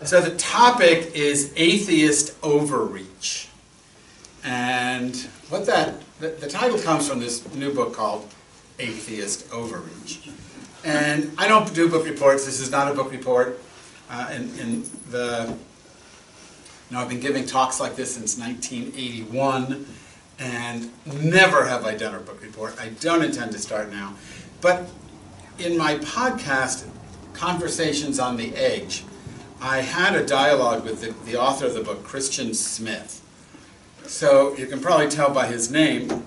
So the topic is atheist overreach. And what the title comes from this new book called Atheist Overreach. And I don't do book reports. This is not a book report. I've been giving talks like this since 1981, and never have I done a book report. I don't intend to start now. But in my podcast, Conversations on the Edge, I had a dialogue with the author of the book, Christian Smith. So you can probably tell by his name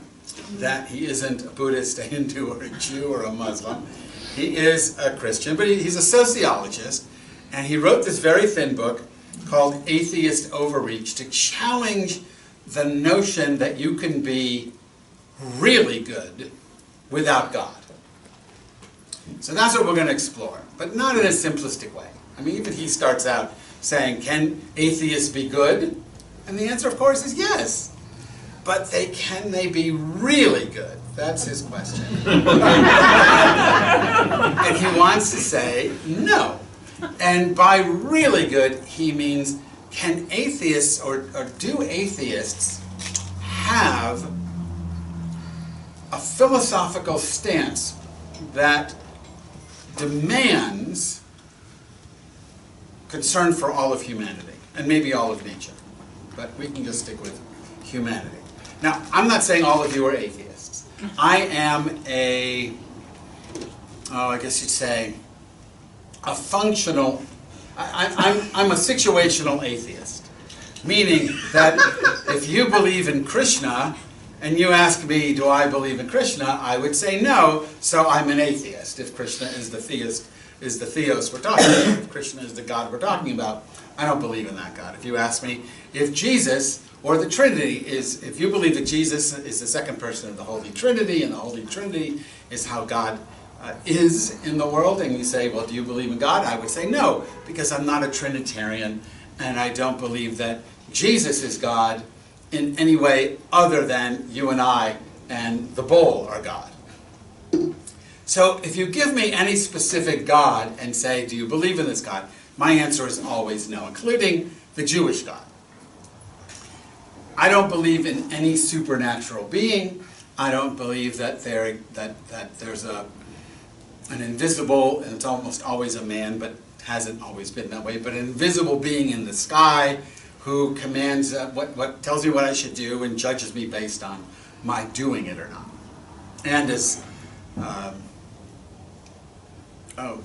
that he isn't a Buddhist, a Hindu, or a Jew, or a Muslim. He is a Christian, but he's a sociologist, and he wrote this very thin book called Atheist Overreach to challenge the notion that you can be really good without God. So that's what we're going to explore, but not in a simplistic way. I mean, even he starts out saying, can atheists be good? And the answer, of course, is yes. But can they be really good? That's his question. And he wants to say no. And by really good, he means, can atheists, or do atheists have a philosophical stance that demands concern for all of humanity, and maybe all of nature, but we can just stick with humanity. Now, I'm not saying all of you are atheists. I am I guess you'd say, a functional, I'm a situational atheist, meaning that if you believe in Krishna, and you ask me, do I believe in Krishna, I would say no, so I'm an atheist, if Krishna is the theist, is the theos we're talking about. If Krishna is the God we're talking about, I don't believe in that God. If you ask me if Jesus, or the Trinity, if you believe that Jesus is the second person of the Holy Trinity, and the Holy Trinity is how God is in the world, and you say, well, do you believe in God? I would say no, because I'm not a Trinitarian, and I don't believe that Jesus is God in any way other than you and I and the bowl are God. So if you give me any specific God and say, do you believe in this God? My answer is always no, including the Jewish God. I don't believe in any supernatural being. I don't believe that there's an invisible, and it's almost always a man, but hasn't always been that way, but an invisible being in the sky who commands what tells me what I should do and judges me based on my doing it or not. And as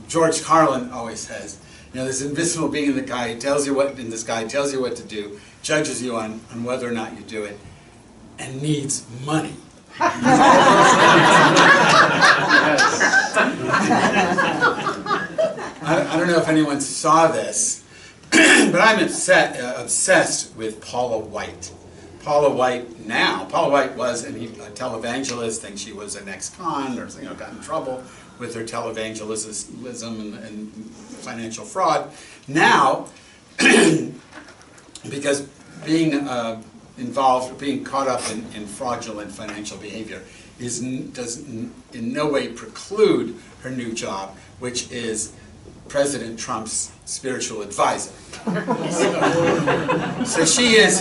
George Carlin always says, this invisible being in the sky tells you what to do, judges you on whether or not you do it, and needs money. I don't know if anyone saw this, but I'm obsessed with Paula White. Paula White was a televangelist, and she was an ex-con, or got in trouble with her televangelism and financial fraud. Now, because being involved, being caught up in fraudulent financial behavior does in no way preclude her new job, which is President Trump's spiritual advisor. So she's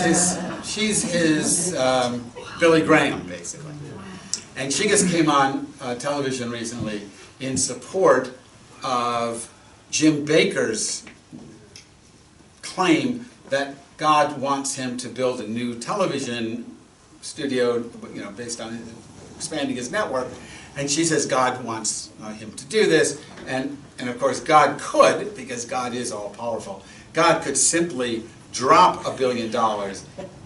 his Billy Graham, basically. And she just came on television recently in support of Jim Bakker's claim that God wants him to build a new television studio, based on expanding his network. And she says God wants him to do this, and of course God could, because God is all-powerful, God could simply drop $1 billion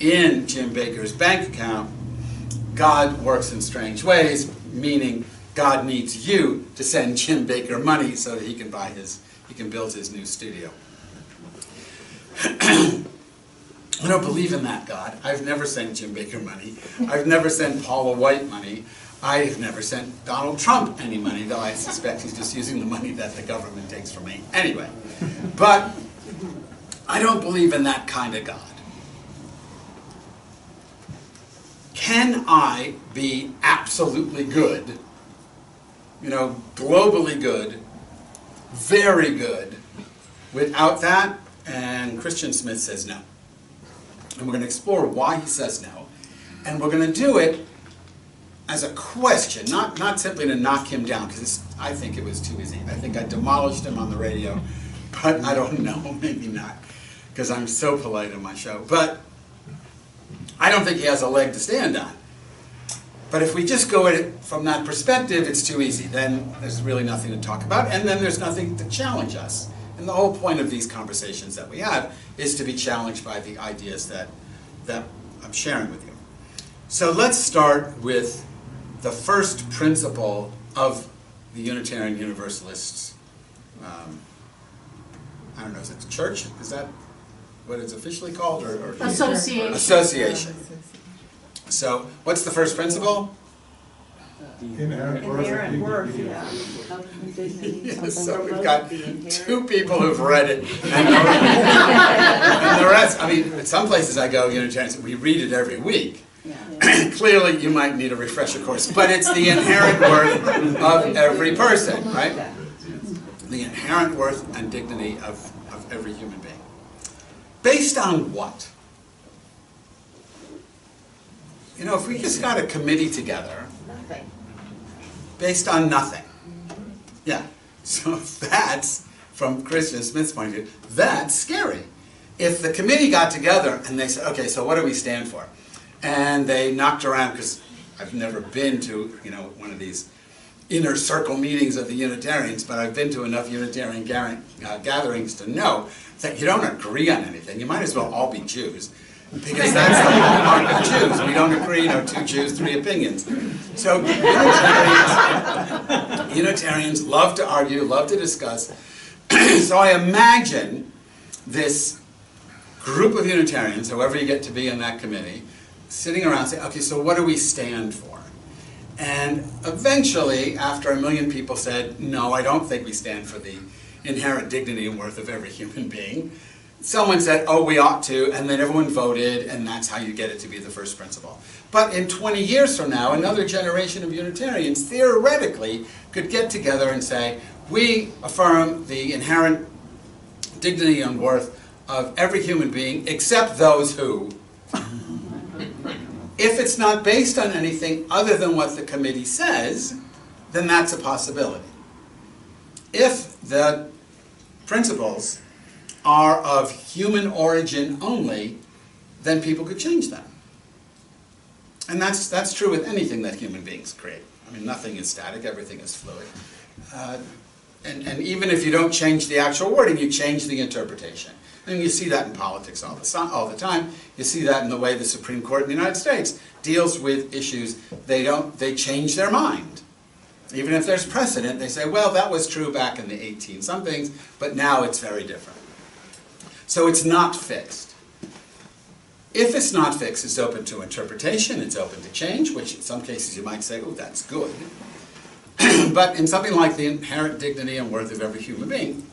in Jim Bakker's bank account. God works in strange ways, meaning God needs you to send Jim Bakker money so that he can build his new studio. I don't believe in that God. I've never sent Jim Bakker money. I've never sent Paula White money. I've never sent Donald Trump any money, though I suspect he's just using the money that the government takes from me. Anyway, but I don't believe in that kind of God. Can I be absolutely good, globally good, very good without that, and Christian Smith says no. And we're going to explore why he says no, and we're going to do it as a question, not simply to knock him down, because I think it was too easy. I think I demolished him on the radio, but I don't know, maybe not, because I'm so polite on my show. But I don't think he has a leg to stand on. But if we just go at it from that perspective, it's too easy. Then there's really nothing to talk about, and then there's nothing to challenge us. And the whole point of these conversations that we have is to be challenged by the ideas that I'm sharing with you. So let's start with the first principle of the Unitarian Universalists. I don't know, is it the church? Is that what it's officially called? Or Association. Association. So what's the first principle? Inherent worth, yeah. So we've got two people who've read it, and the rest, I mean, in some places I go, Unitarians, we read it every week. Yeah. Clearly you might need a refresher course, but it's the inherent worth of every person, right? The inherent worth and dignity of every human being. Based on what? You know, if we just got a committee together, based on nothing. Yeah, so that's, from Christian Smith's point of view, that's scary. If the committee got together and they said, okay, so what do we stand for? And they knocked around, because I've never been to, you know, one of these inner circle meetings of the Unitarians, but I've been to enough Unitarian gatherings to know that you don't agree on anything. You might as well all be Jews, because that's the hallmark of Jews. We don't agree, you know, 2 Jews, 3 opinions. So Unitarians love to argue, love to discuss. So I imagine this group of Unitarians, however you get to be in that committee, sitting around saying, okay, so what do we stand for? And eventually, after 1 million people said, no, I don't think we stand for the inherent dignity and worth of every human being, someone said, oh, we ought to, and then everyone voted, and that's how you get it to be the first principle. But in 20 years from now, another generation of Unitarians theoretically could get together and say, we affirm the inherent dignity and worth of every human being, except those who. If it's not based on anything other than what the committee says, then that's a possibility. If the principles are of human origin only, then people could change them. And that's true with anything that human beings create. I mean, nothing is static, everything is fluid. And even if you don't change the actual wording, you change the interpretation. And you see that in politics all the time. You see that in the way the Supreme Court in the United States deals with issues. They change their mind. Even if there's precedent, they say, well, that was true back in the 18-somethings, but now it's very different. So it's not fixed. If it's not fixed, it's open to interpretation, it's open to change, which in some cases you might say, oh, that's good. But in something like the inherent dignity and worth of every human being,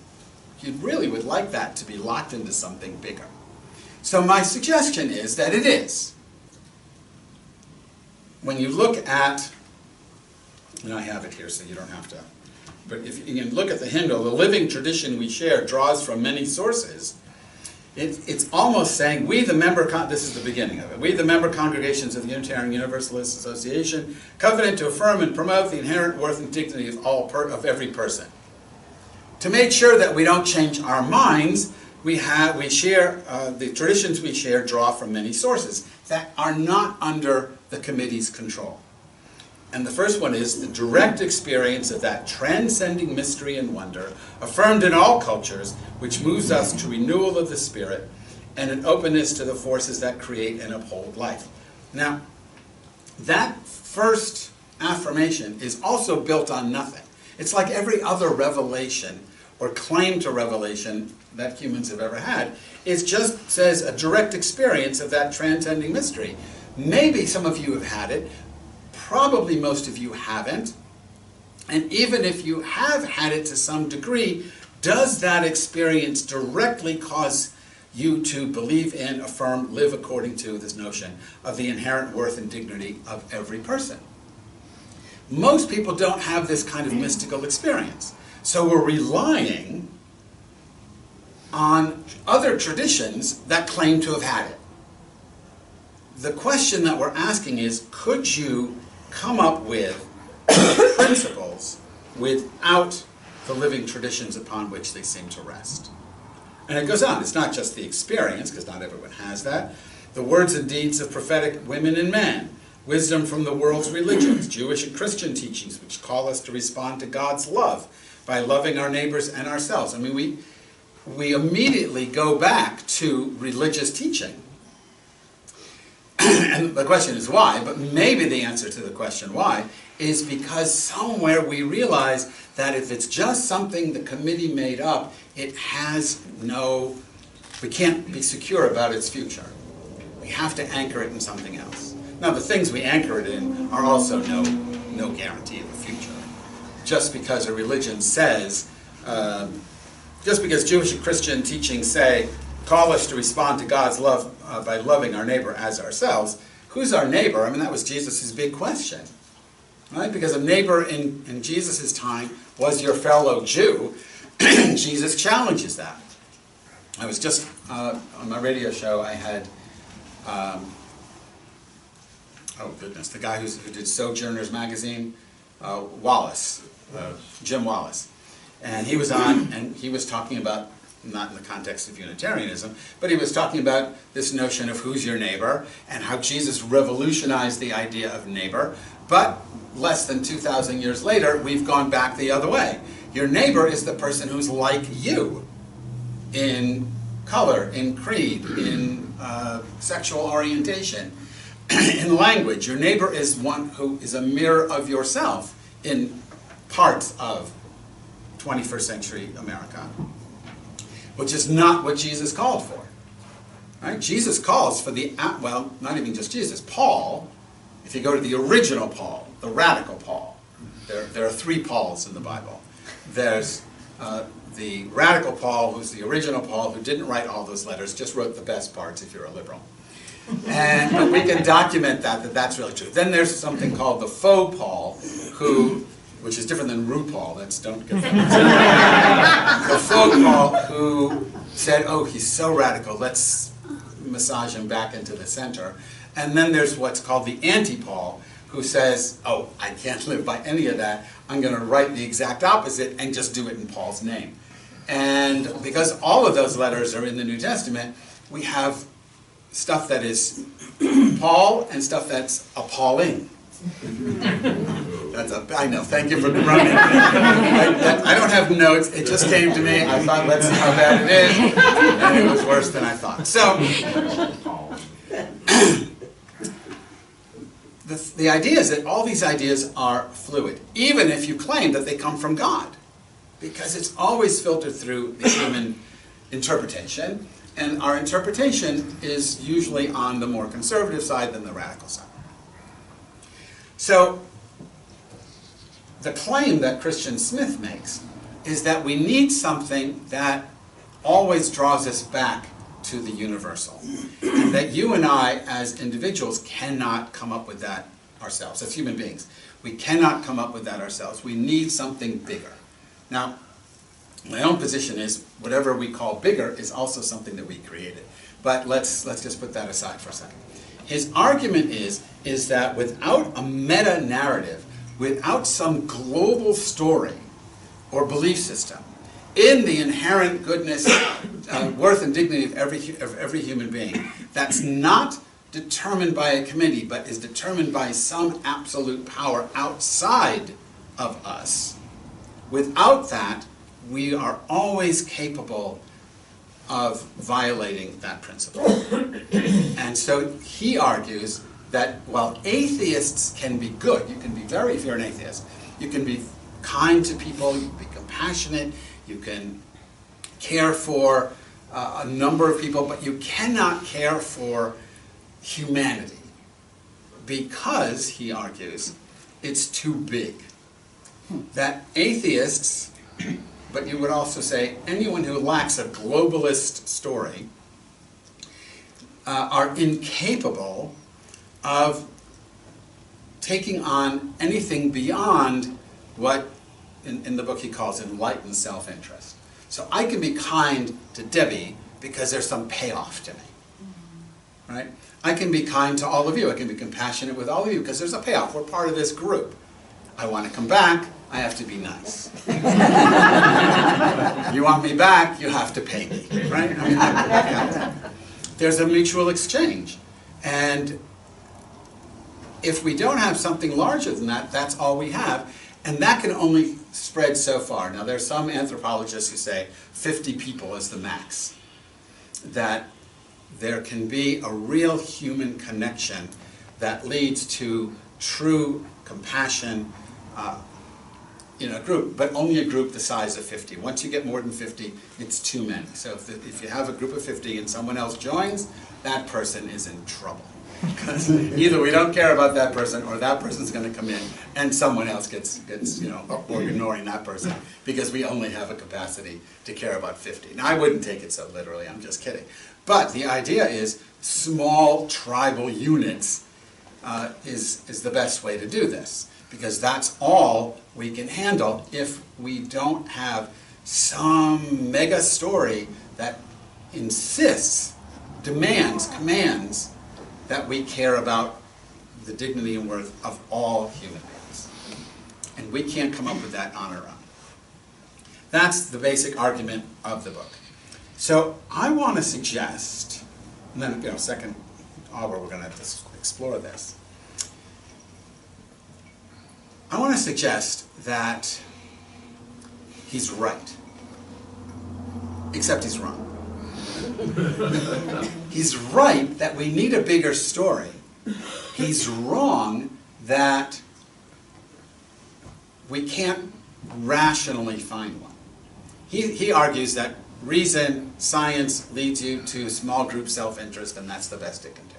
you really would like that to be locked into something bigger. So my suggestion is that it is. When you look at, and I have it here so you don't have to, but if you can look at the Hindle, the living tradition we share draws from many sources. It's almost saying, we the member, this is the beginning of it, we the member congregations of the Unitarian Universalist Association covenant to affirm and promote the inherent worth and dignity of every person. To make sure that we don't change our minds, we share, the traditions we share draw from many sources that are not under the committee's control. And the first one is the direct experience of that transcending mystery and wonder, affirmed in all cultures, which moves us to renewal of the spirit and an openness to the forces that create and uphold life. Now, that first affirmation is also built on nothing. It's like every other revelation or claim to revelation that humans have ever had. It just says a direct experience of that transcending mystery. Maybe some of you have had it. Probably most of you haven't. And even if you have had it to some degree, does that experience directly cause you to believe in, affirm, live according to this notion of the inherent worth and dignity of every person? Most people don't have this kind of mystical experience. So we're relying on other traditions that claim to have had it. The question that we're asking is, could you come up with principles without the living traditions upon which they seem to rest? And it goes on. It's not just the experience, because not everyone has that. The words and deeds of prophetic women and men, wisdom from the world's religions, Jewish and Christian teachings, which call us to respond to God's love by loving our neighbors and ourselves. I mean, we immediately go back to religious teaching. And the question is why, but maybe the answer to the question why is because somewhere we realize that if it's just something the committee made up, it has no, we can't be secure about its future. We have to anchor it in something else. Now the things we anchor it in are also no guarantee of the future. Just because a religion says, just because Jewish and Christian teachings say, call us to respond to God's love by loving our neighbor as ourselves, who's our neighbor? I mean, that was Jesus' big question. Right? Because a neighbor in Jesus' time was your fellow Jew. Jesus challenges that. I was just, on my radio show, I had, oh goodness, the guy who did Sojourners magazine, Wallace, Jim Wallace. And he was on, and he was talking about, not in the context of Unitarianism, but he was talking about this notion of who's your neighbor, and how Jesus revolutionized the idea of neighbor. But less than 2,000 years later, we've gone back the other way. Your neighbor is the person who's like you in color, in creed, in sexual orientation, in language. Your neighbor is one who is a mirror of yourself in parts of 21st century America, which is not what Jesus called for. Right? Jesus calls for the, well, not even just Jesus, Paul. If you go to the original Paul, the radical Paul, there are three Pauls in the Bible. There's the radical Paul, who's the original Paul, who didn't write all those letters, just wrote the best parts if you're a liberal. But we can document that's really true. Then there's something called the faux Paul, which is different than RuPaul. Don't get that. The faux Paul who said, oh, he's so radical, let's massage him back into the center. And then there's what's called the anti-Paul, who says, oh, I can't live by any of that. I'm going to write the exact opposite and just do it in Paul's name. And because all of those letters are in the New Testament, we have stuff that is Paul and stuff that's appalling. I know, thank you for running. I don't have notes, it just came to me. I thought, let's see how bad it is. And it was worse than I thought. So, the idea is that all these ideas are fluid, even if you claim that they come from God, because it's always filtered through the human interpretation, and our interpretation is usually on the more conservative side than the radical side. So, the claim that Christian Smith makes is that we need something that always draws us back to the universal. And that you and I, as individuals, cannot come up with that ourselves, as human beings. We cannot come up with that ourselves. We need something bigger. Now, my own position is whatever we call bigger is also something that we created. But let's just put that aside for a second. His argument is that without a meta-narrative, without some global story or belief system, in the inherent goodness, worth and dignity of every human being, that's not determined by a committee, but is determined by some absolute power outside of us. Without that, we are always capable of violating that principle. And so he argues that while atheists can be good, you can be very, if you're an atheist, you can be kind to people, you can be compassionate, you can care for a number of people, but you cannot care for humanity because, he argues, it's too big. That atheists, but you would also say anyone who lacks a globalist story, are incapable of taking on anything beyond what in the book he calls enlightened self-interest. So I can be kind to Debbie because there's some payoff to me, right? I can be kind to all of you. I can be compassionate with all of you because there's a payoff. We're part of this group. I want to come back, I have to be nice. You want me back, you have to pay me, right? I mean, there's a mutual exchange. And if we don't have something larger than that, that's all we have. And that can only spread so far. Now, there's some anthropologists who say 50 people is the max. That there can be a real human connection that leads to true compassion in a group, but only a group the size of 50. Once you get more than 50, it's too many. So if you have a group of 50 and someone else joins, that person is in trouble. Because either we don't care about that person, or that person's going to come in and someone else gets or we're ignoring that person because we only have a capacity to care about 50. Now, I wouldn't take it so literally, I'm just kidding. But the idea is small tribal units is the best way to do this, because that's all we can handle if we don't have some mega story that insists, demands, commands that we care about the dignity and worth of all human beings. And we can't come up with that on our own. That's the basic argument of the book. So I want to suggest, and then, second hour we're going to have to explore this. I want to suggest that he's right, except he's wrong. He's right that we need a bigger story. He's wrong that we can't rationally find one. He argues that reason, science leads you to small group self-interest, and that's the best it can do.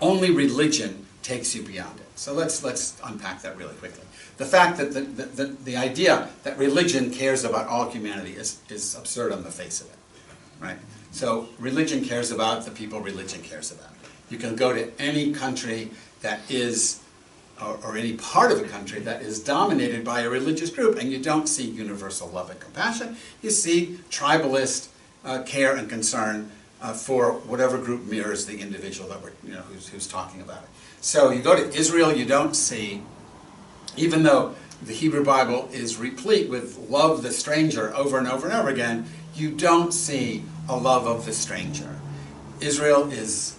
Only religion takes you beyond it. So let's unpack that really quickly. The fact that the idea that religion cares about all humanity is absurd on the face of it, right? So religion cares about the people religion cares about. You can go to any country that is, or any part of a country that is dominated by a religious group, and you don't see universal love and compassion. You see tribalist care and concern for whatever group mirrors the individual that who's talking about it. So you go to Israel, you don't see, even though the Hebrew Bible is replete with love the stranger over and over and over again, you don't see a love of the stranger. Israel is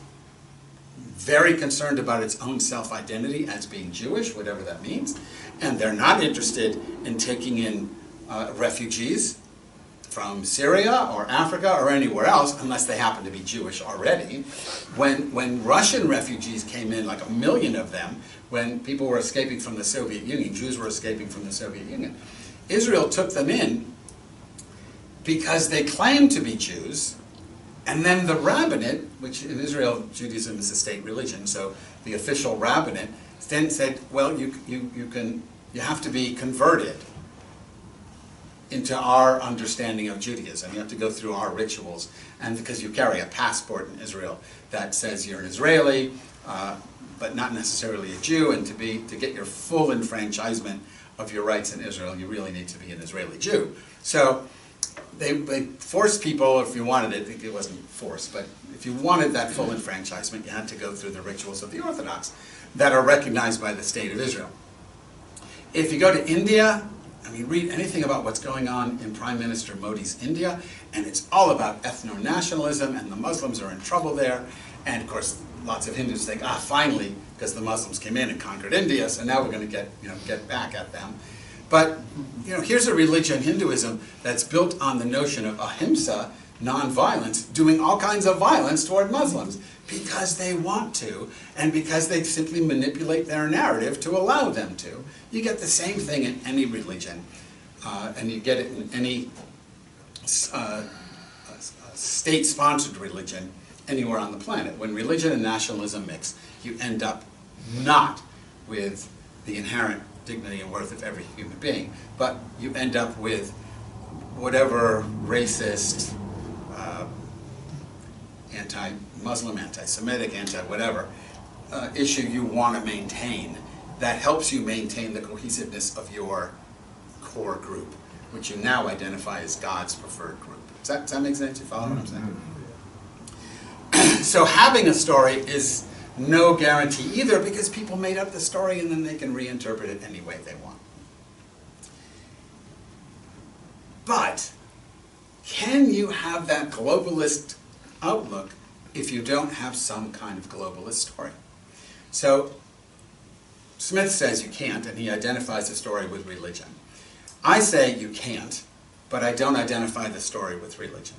very concerned about its own self-identity as being Jewish, whatever that means, and they're not interested in taking in refugees from Syria or Africa or anywhere else unless they happen to be Jewish already. When Russian refugees came in, like 1 million of them, when people were escaping from the Soviet Union, Jews were escaping from the Soviet Union, Israel took them in because they claimed to be Jews, and then the rabbinate, which in Israel, Judaism is a state religion, so the official rabbinate then said, well, you have to be converted into our understanding of Judaism. You have to go through our rituals, and because you carry a passport in Israel that says you're an Israeli, but not necessarily a Jew, and to get your full enfranchisement of your rights in Israel, you really need to be an Israeli Jew. So they forced people, if you wanted it, it wasn't forced, but if you wanted that full enfranchisement, you had to go through the rituals of the Orthodox that are recognized by the state of Israel. If you go to India, I mean, read anything about what's going on in Prime Minister Modi's India, and it's all about ethno-nationalism, and the Muslims are in trouble there. And of course, lots of Hindus think, finally, because the Muslims came in and conquered India, so now we're going to get back at them. But here's a religion, Hinduism, that's built on the notion of ahimsa, non-violence, doing all kinds of violence toward Muslims because they want to, and because they simply manipulate their narrative to allow them to. You get the same thing in any religion, and you get it in any state-sponsored religion anywhere on the planet. When religion and nationalism mix, you end up not with the inherent dignity and worth of every human being, but you end up with whatever racist, anti-Muslim, anti-Semitic, anti-whatever issue you want to maintain that helps you maintain the cohesiveness of your core group, which you now identify as God's preferred group. Does that make sense? You follow what I'm saying? So having a story is no guarantee either, because people made up the story and then they can reinterpret it any way they want. But can you have that globalist outlook if you don't have some kind of globalist story? So Smith says you can't, and he identifies the story with religion. I say you can't, but I don't identify the story with religion.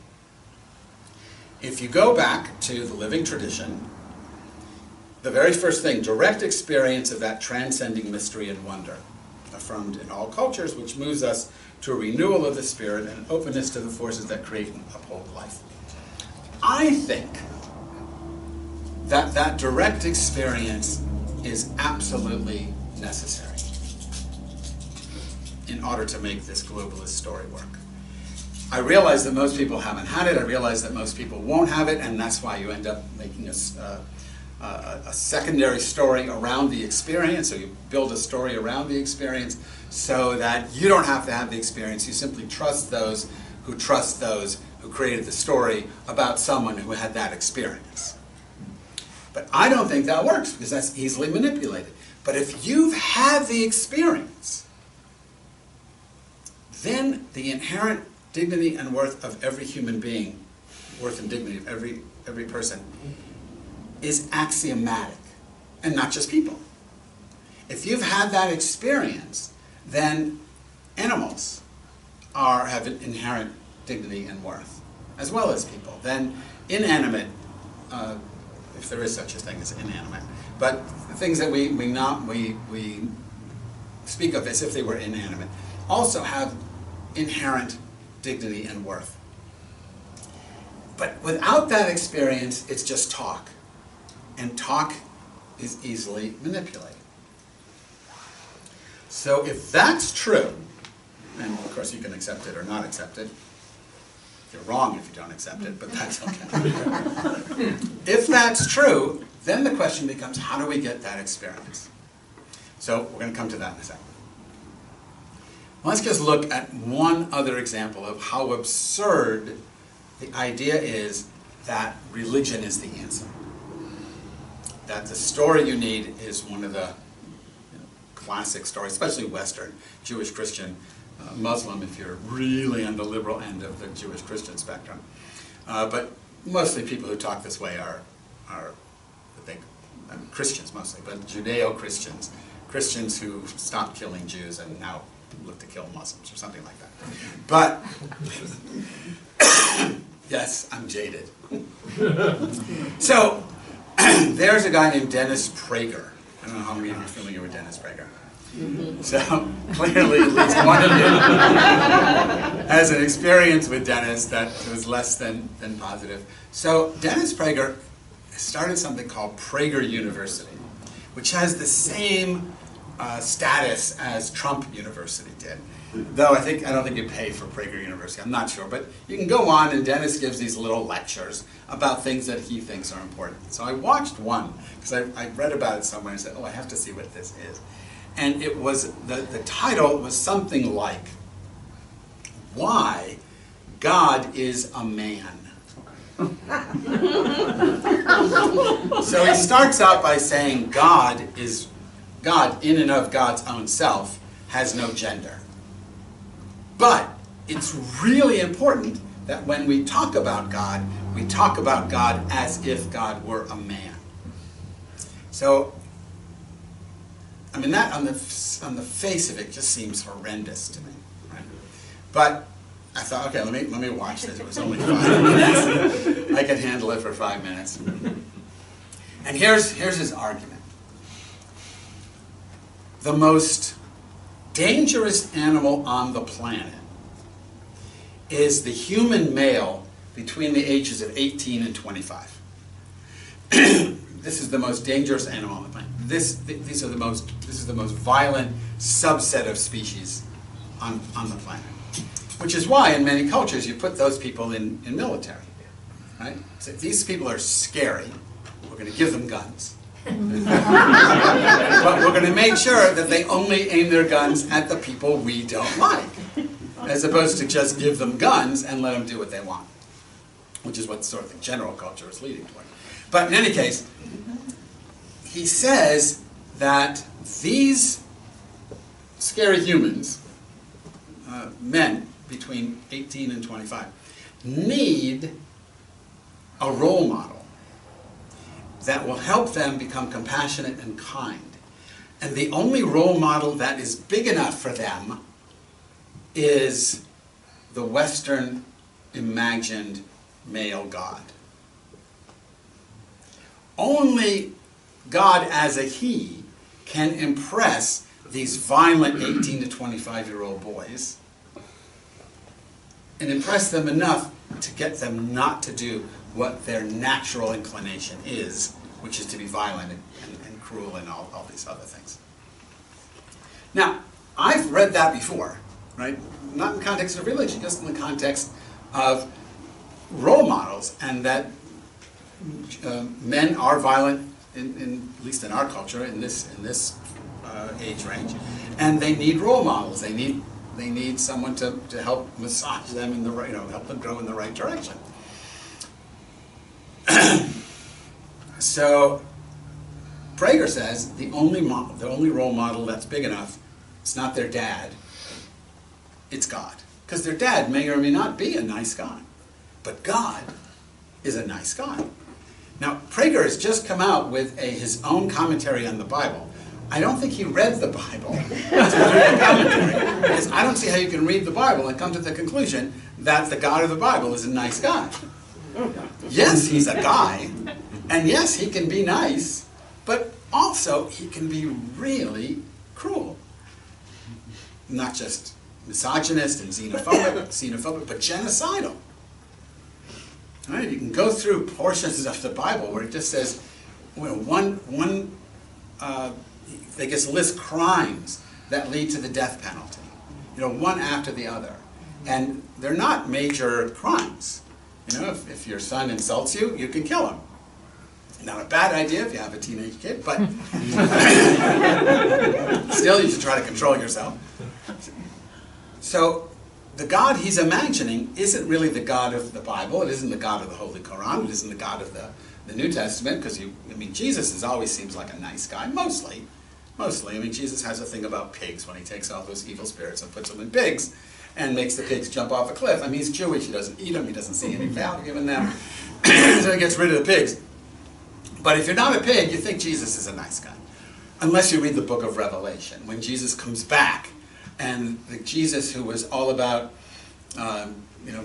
If you go back to the living tradition, the very first thing, direct experience of that transcending mystery and wonder, affirmed in all cultures, which moves us to a renewal of the spirit and openness to the forces that create and uphold life. I think that that direct experience is absolutely necessary in order to make this globalist story work. I realize that most people haven't had it. I realize that most people won't have it, and that's why you end up making a secondary story around the experience, or you build a story around the experience so that you don't have to have the experience. You simply trust those who created the story about someone who had that experience. But I don't think that works, because that's easily manipulated. But if you've had the experience, then the inherent dignity and worth of every human being, worth and dignity of every person, is axiomatic, and not just people. If you've had that experience, then animals have an inherent dignity and worth, as well as people. Then inanimate, if there is such a thing as inanimate, but the things that we speak of as if they were inanimate, also have inherent dignity and worth. But without that experience, it's just talk. And talk is easily manipulated. So if that's true, and of course you can accept it or not accept it. You're wrong if you don't accept it, but that's okay. If that's true, then the question becomes, how do we get that experience? So we're going to come to that in a second. Let's just look at one other example of how absurd the idea is that religion is the answer. That the story you need is one of the classic stories, especially Western, Jewish, Christian, Muslim, if you're really on the liberal end of the Jewish-Christian spectrum. But mostly people who talk this way are Christians mostly, but Judeo-Christians, Christians who stopped killing Jews and now look to kill Muslims or something like that. But, yes, I'm jaded. So, there's a guy named Dennis Prager. I don't know how many of you are familiar with Dennis Prager. So, clearly at least one of you has an experience with Dennis that was less than positive. So, Dennis Prager started something called Prager University, which has the same status as Trump University did. Though I don't think you pay for Prager University, I'm not sure. But you can go on, and Dennis gives these little lectures about things that he thinks are important. So I watched one, because I read about it somewhere and said, oh, I have to see what this is. And it was, the title was something like, Why God is a Man. So he starts out by saying God in and of God's own self has no gender. But it's really important that when we talk about God as if God were a man. So, I mean, that on the face of it just seems horrendous to me, right? But I thought, okay, let me watch this. It was only 5 minutes. I could handle it for 5 minutes. And here's his argument. The most dangerous animal on the planet is the human male between the ages of 18 and 25. This is the most dangerous animal on the planet. This is the most violent subset of species on the planet. Which is why in many cultures you put those people in military. Right? So if these people are scary, we're going to give them guns. But we're going to make sure that they only aim their guns at the people we don't like, as opposed to just give them guns and let them do what they want, which is what sort of the general culture is leading toward. But in any case, he says that these scary humans, men between 18 and 25, need a role model that will help them become compassionate and kind. And the only role model that is big enough for them is the Western imagined male God. Only God as a he can impress these violent 18 to 25-year-old boys and impress them enough to get them not to do what their natural inclination is, which is to be violent and cruel and all these other things. Now, I've read that before, right? Not in the context of religion, just in the context of role models, and that men are violent, at least in our culture, in this age range, and they need role models. They need someone to help massage them in the right, help them grow in the right direction. So Prager says the only role model that's big enough, it's not their dad, it's God. Because their dad may or may not be a nice guy, but God is a nice guy. Now, Prager has just come out with his own commentary on the Bible. I don't think he read the Bible to learn the commentary, because I don't see how you can read the Bible and come to the conclusion that the God of the Bible is a nice guy. Yes, he's a guy, and yes, he can be nice, but also he can be really cruel. Not just misogynist and xenophobic, but genocidal. Right? You can go through portions of the Bible where it just says, they just list crimes that lead to the death penalty, one after the other, and they're not major crimes. If your son insults you, you can kill him. Not a bad idea if you have a teenage kid, but still you should try to control yourself. So the God he's imagining isn't really the God of the Bible. It isn't the God of the Holy Quran. It isn't the God of the New Testament, because Jesus always seems like a nice guy, mostly. Jesus has a thing about pigs when he takes all those evil spirits and puts them in pigs and makes the pigs jump off a cliff. He's Jewish. He doesn't eat them. He doesn't see any value in them. So he gets rid of the pigs. But if you're not a pig, you think Jesus is a nice guy. Unless you read the book of Revelation, when Jesus comes back, and the Jesus who was all about,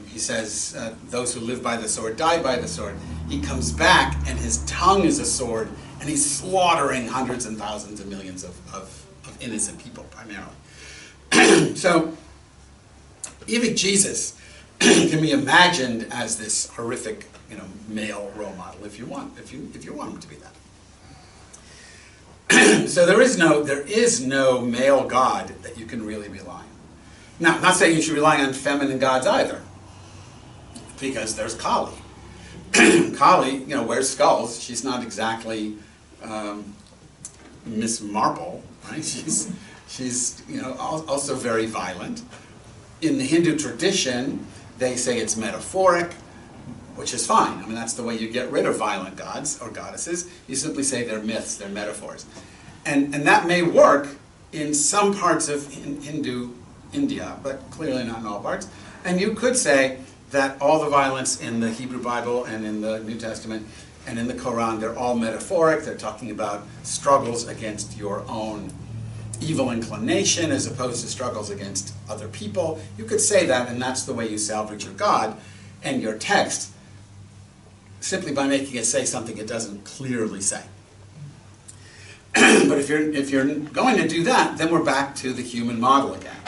he says, those who live by the sword die by the sword. He comes back, and his tongue is a sword, and he's slaughtering hundreds and thousands and millions of innocent people, primarily. So, even Jesus can be imagined as this horrific, male role model if you want him to be that. So there is no male God that you can really rely on. Now, I'm not saying you should rely on feminine gods either, because there's Kali. Kali, wears skulls. She's not exactly Miss Marple, right? She's also very violent. In the Hindu tradition, they say it's metaphoric, which is fine. That's the way you get rid of violent gods or goddesses. You simply say they're myths, they're metaphors. And that may work in some parts of Hindu India, but clearly not in all parts. And you could say that all the violence in the Hebrew Bible and in the New Testament and in the Quran, they're all metaphoric. They're talking about struggles against your own evil inclination as opposed to struggles against other people. You could say that, and that's the way you salvage your God and your text, simply by making it say something it doesn't clearly say. But if you're going to do that, then we're back to the human model again,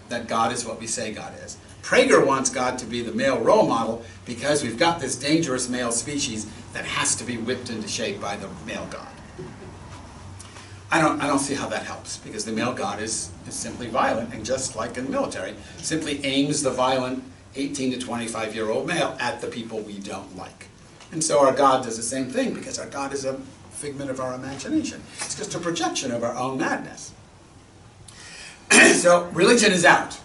that God is what we say God is. Prager wants God to be the male role model because we've got this dangerous male species that has to be whipped into shape by the male God. I don't see how that helps, because the male God is simply violent, and just like in the military, simply aims the violent 18 to 25-year-old male at the people we don't like. And so our God does the same thing, because our God is a figment of our imagination. It's just a projection of our own madness. So religion is out.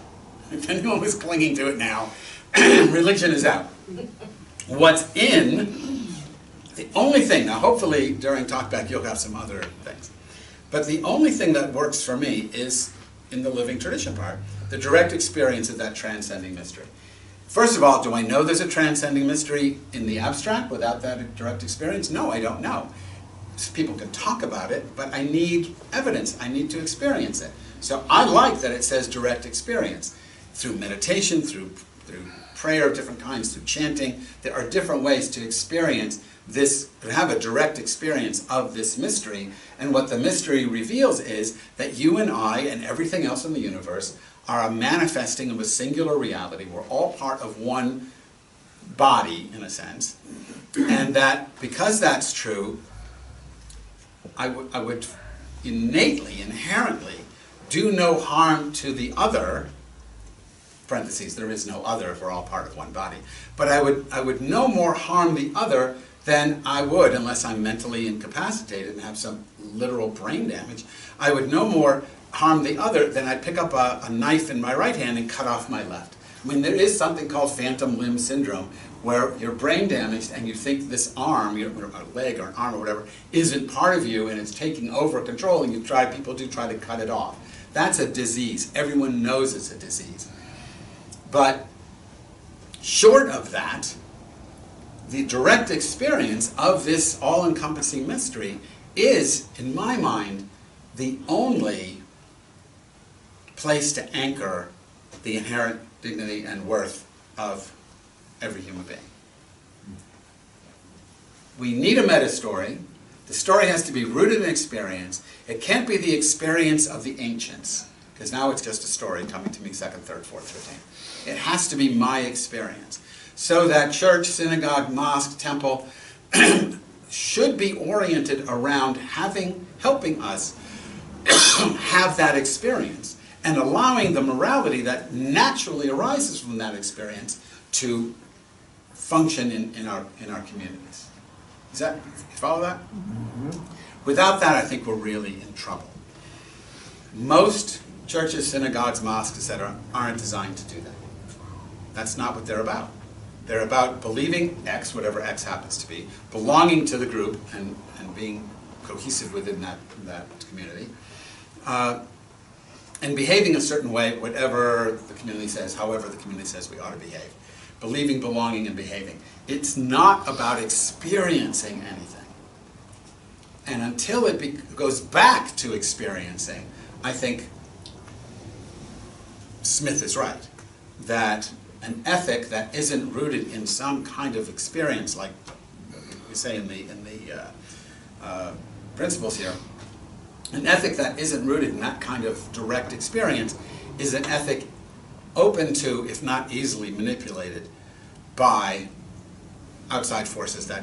If anyone was clinging to it now, religion is out. What's in, the only thing, now hopefully during talkback you'll have some other things, but the only thing that works for me is, in the living tradition part, the direct experience of that transcending mystery. First of all, do I know there's a transcending mystery in the abstract without that direct experience? No, I don't know. People can talk about it, but I need evidence. I need to experience it. So I like that it says direct experience. Through meditation, through prayer of different kinds, through chanting, there are different ways to experience this, to have a direct experience of this mystery. And what the mystery reveals is that you and I and everything else in the universe are a manifesting of a singular reality. We're all part of one body, in a sense. And that, because that's true, I would innately, inherently, do no harm to the other, parentheses, there is no other if we're all part of one body, but I would no more harm the other than I would, unless I'm mentally incapacitated and have some literal brain damage, I would no more harm the other than I'd pick up a knife in my right hand and cut off my left. I mean, there is something called phantom limb syndrome, where you're brain damaged and you think this arm, a leg or an arm or whatever, isn't part of you and it's taking over control, and people do try to cut it off. That's a disease. Everyone knows it's a disease. But short of that, the direct experience of this all-encompassing mystery is, in my mind, the only place to anchor the inherent dignity and worth of every human being. We need a meta-story. The story has to be rooted in experience. It can't be the experience of the ancients, because now it's just a story coming to me second, third, fourth, 15th. It has to be my experience. So that church, synagogue, mosque, temple should be oriented around helping us have that experience and allowing the morality that naturally arises from that experience to function in our communities. You follow that? Mm-hmm. Without that, I think we're really in trouble. Most churches, synagogues, mosques, etc., aren't designed to do that. That's not what they're about. They're about believing X, whatever X happens to be, belonging to the group and being cohesive within that community, and behaving a certain way, whatever the community says, however the community says we ought to behave. Believing, belonging, and behaving. It's not about experiencing anything. And until it goes back to experiencing, I think Smith is right, that an ethic that isn't rooted in some kind of experience, like we say in the principles here, an ethic that isn't rooted in that kind of direct experience is an ethic open to, if not easily manipulated by outside forces that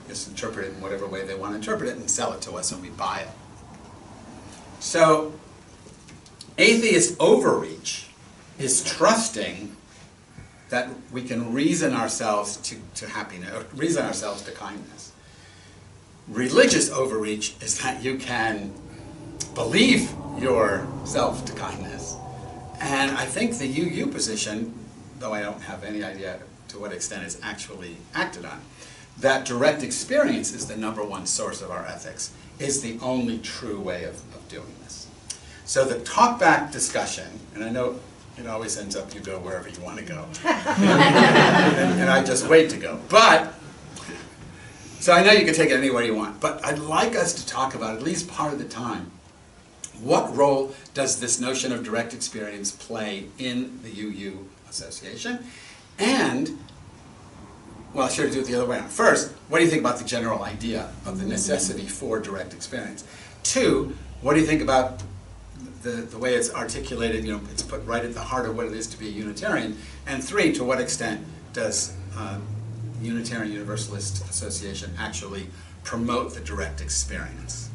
just interpret it in whatever way they want to interpret it and sell it to us and we buy it. So, atheist overreach is trusting that we can reason ourselves to happiness, or reason ourselves to kindness. Religious overreach is that you can believe yourself to kindness. And I think the UU position, though I don't have any idea to what extent it's actually acted on, that direct experience is the #1 source of our ethics, is the only true way of doing this. So the talkback discussion, and I know it always ends up you go wherever you want to go, and I just wait to go. But, so I know you can take it anywhere you want, but I'd like us to talk about, at least part of the time, what role does this notion of direct experience play in the UU Association? And, well, I should do it the other way around. First, what do you think about the general idea of the necessity for direct experience? 2, what do you think about the way it's articulated, it's put right at the heart of what it is to be a Unitarian? And 3, to what extent does Unitarian Universalist Association actually promote the direct experience?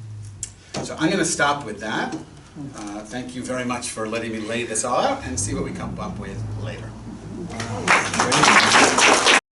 So I'm going to stop with that. Thank you very much for letting me lay this all out and see what we come up with later.